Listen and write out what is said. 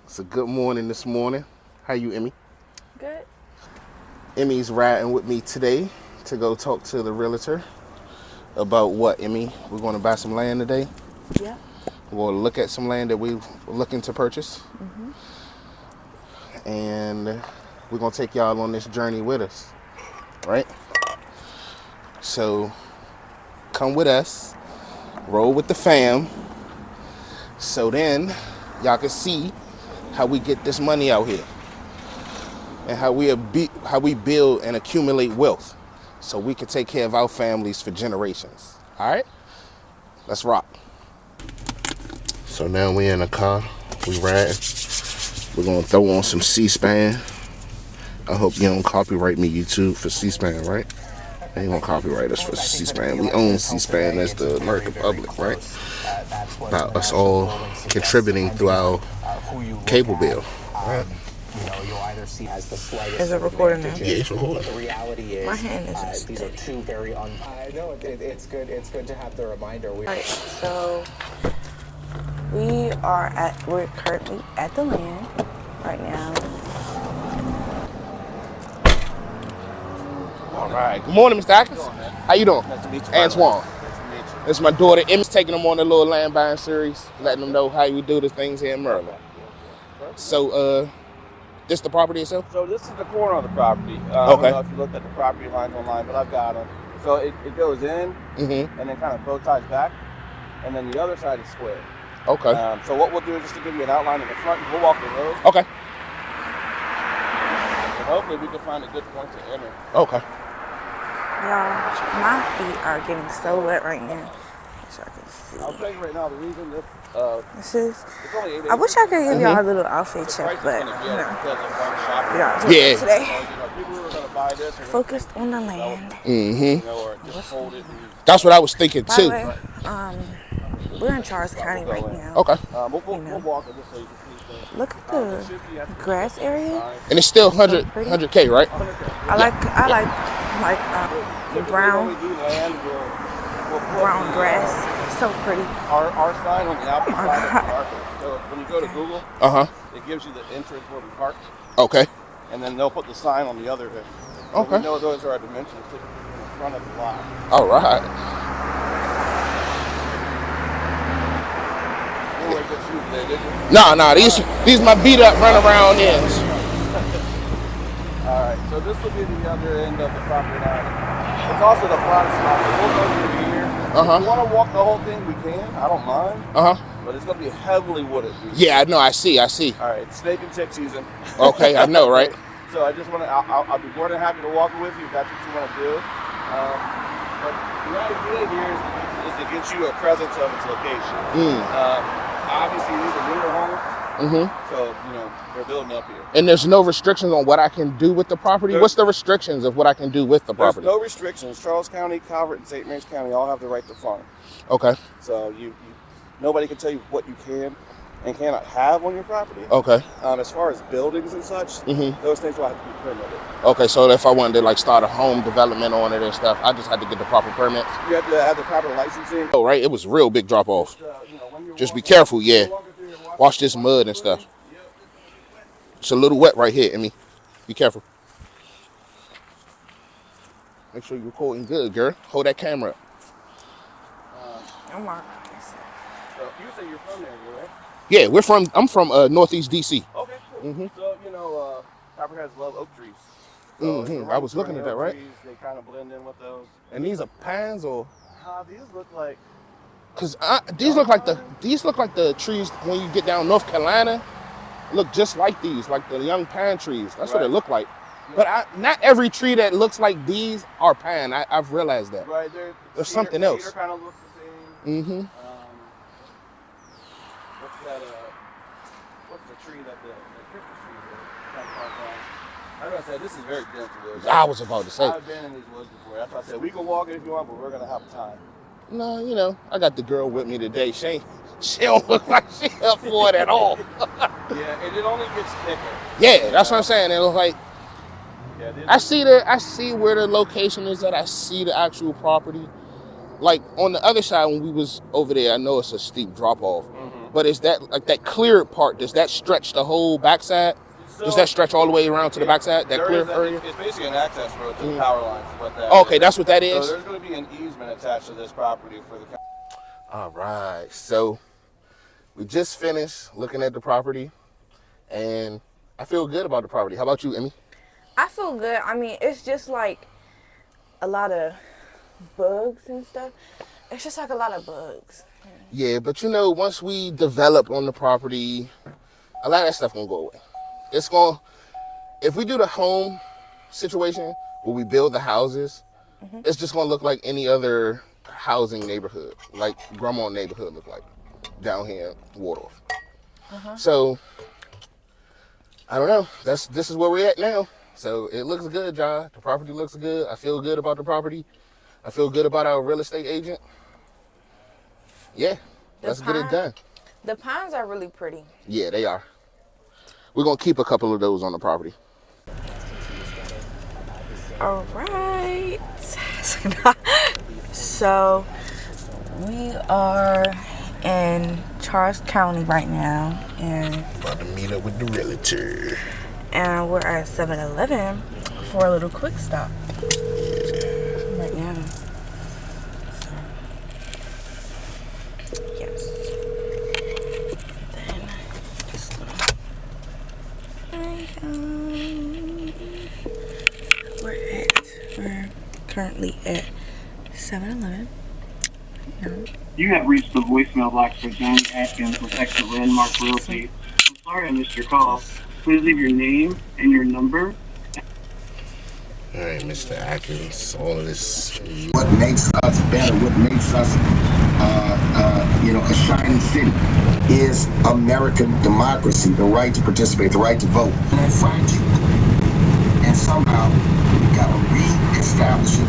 It's a good morning this morning. How you, Emmy? Good. Emmy's riding with me today to go talk to the realtor about what, Emmy? We're going to buy some land today. Yep. We're going to look at some land that we're looking to purchase. And we're going to take y'all on this journey with us, right? So come with us, roll with the fam, so then y'all can see how we get this money out here and how we build and accumulate wealth so we can take care of our families for generations. All right? Let's rock. So now we're in a car, we ride. We're gonna throw on some C-SPAN. I hope you don't copyright me, YouTube, for C-SPAN, right? They ain't gonna copyright us for C-SPAN. We own C-SPAN as the American public, right? About us all contributing through our cable bill, right? Is it recording now? Yeah, it's recording. The reality is, My hand is these are two very I know it's good. It's good to have the reminder. Alright, so we're currently at the land right now. All right. Good morning, Mr. Atkins. How you doing? Nice to meet you. Antoine. Nice to meet you. This is my daughter. Emmy's taking them on a little land buying series, letting them know how we do the things here in Maryland. So, this the property itself? So this is the corner of the property. Okay. I don't know if you looked at the property lines online, but I've got them. So it goes in Mm-hmm. and then kind of bow ties back, and then the other side is square. Okay. So what we'll do is just to give you an outline in the front, we'll walk the road, Okay. and hopefully we can find a good point to enter. Okay. Y'all, my feet are getting so wet right now. So I can I'll see. tell you right now, the reason this This is. it's only 8 I wish I could give Mhm. y'all a little outfit the check, price is but going to be because of one shop. we don't do Yeah. it today. People who are going to buy this are Focused on the land. Mm-hmm. or just hold it. That's what I was thinking By the too. way, we're in Charles County right now. Okay. We'll walk it just so you can see things. Look at the grass area. And it's still 100, pretty. 100K, right? I like brown brown grass. It's so pretty. Our sign on the opposite side is darker. So when you go to Google, it gives you the entrance where we parked, Okay. and then they'll put the sign on the other end. So Okay. we know those are our dimensions in the front of the lot. All right. Anyway, good shoes today, did you? Nah, these my beat up run around ends. All right, so this will be the other end of the property line. It's also the flattest spot, so we'll go through here. If you want to walk the whole thing, we can. I don't mind. But it's going to be heavily wooded. Yeah, I know. I see. All right, snake and tick season. Okay, I know, right? So I just want to, I'll be more than happy to walk with you if that's what you want to do. But the idea here is to get you a presence of its location. Obviously, these are newer homes. So, they're building up here. And there's no restrictions on what I can do with the property? What's the restrictions of what I can do with the property? There's no restrictions. Charles County, Calvert, and St. Mary's County all have the right to farm. Okay. So nobody can tell you what you can and cannot have on your property. Okay. As far as buildings and such, those things will have to be permitted. Okay, so if I wanted to start a home development on it and stuff, I just had to get the proper permits? You have to have the proper licensing. Oh, right, it was real big drop off. Just be careful, yeah. Watch this mud and stuff. It's a little wet right here, Emmy. Be careful. Make sure you're recording good, girl. Hold that camera up. I'm marking. So you say you're from there, right? Yeah, I'm from Northeast DC. Okay, cool. So, Copperheads love oak trees. So I was looking at that, right? Trees, they kind of blend in with those. And these are pines or? These look like... Cause these look like the trees when you get down North Carolina. Look just like these, like the young pine trees. That's what it look like. But not every tree that looks like these are pine. I've realized that. Right, there's something else. Cedar kind of looks the same. What's the tree that the Christmas tree is kind of parked on? Like I said, this is very dense woods. I was about to say. I've been in these woods before. That's why I said we can walk it if you want, but we're gonna have time. No, I got the girl with me today. She don't look like she up for it at all. Yeah, and it only gets thicker. Yeah, that's what I'm saying. It was like, yeah, I see where the location is at. I see the actual property. Like on the other side when we was over there, I know it's a steep drop off. But is that like that cleared part? Does that stretch the whole backside? Does that stretch all the way around to the backside? That clear area? It's basically an access road to the power lines. What that Okay, is. that's what that is. So there's going to be an easement attached to this property for the. All right. So we just finished looking at the property, and I feel good about the property. How about you, Emmy? I feel good. I mean, it's just like a lot of bugs and stuff. It's just like a lot of bugs. Yeah, but you know, once we develop on the property, a lot of that stuff gonna go away. It's gonna, if we do the home situation where we build the houses, it's just gonna look like any other housing neighborhood, like Grandma neighborhood look like down here in Waldorf. So I don't know. This is where we're at now. So it looks good, y'all. The property looks good. I feel good about the property. I feel good about our real estate agent. Yeah, let's get it done. The pines are really pretty. Yeah, they are. We're gonna keep a couple of those on the property. All right. So we are in Charles County right now, and About to meet up with the realtor. we're at 7-Eleven for a little quick stop right now. So, yes. Then just we're currently at 7-Eleven. You have reached the voicemail box for Johnny Atkins with Exit Landmark Realty. I'm sorry I missed your call. Please leave your name and your number. All right, Mr. Atkins, all of this. What makes us better, what makes us, a shining city is American democracy, the right to participate, the right to vote. And I find you. And somehow we got to re-establish it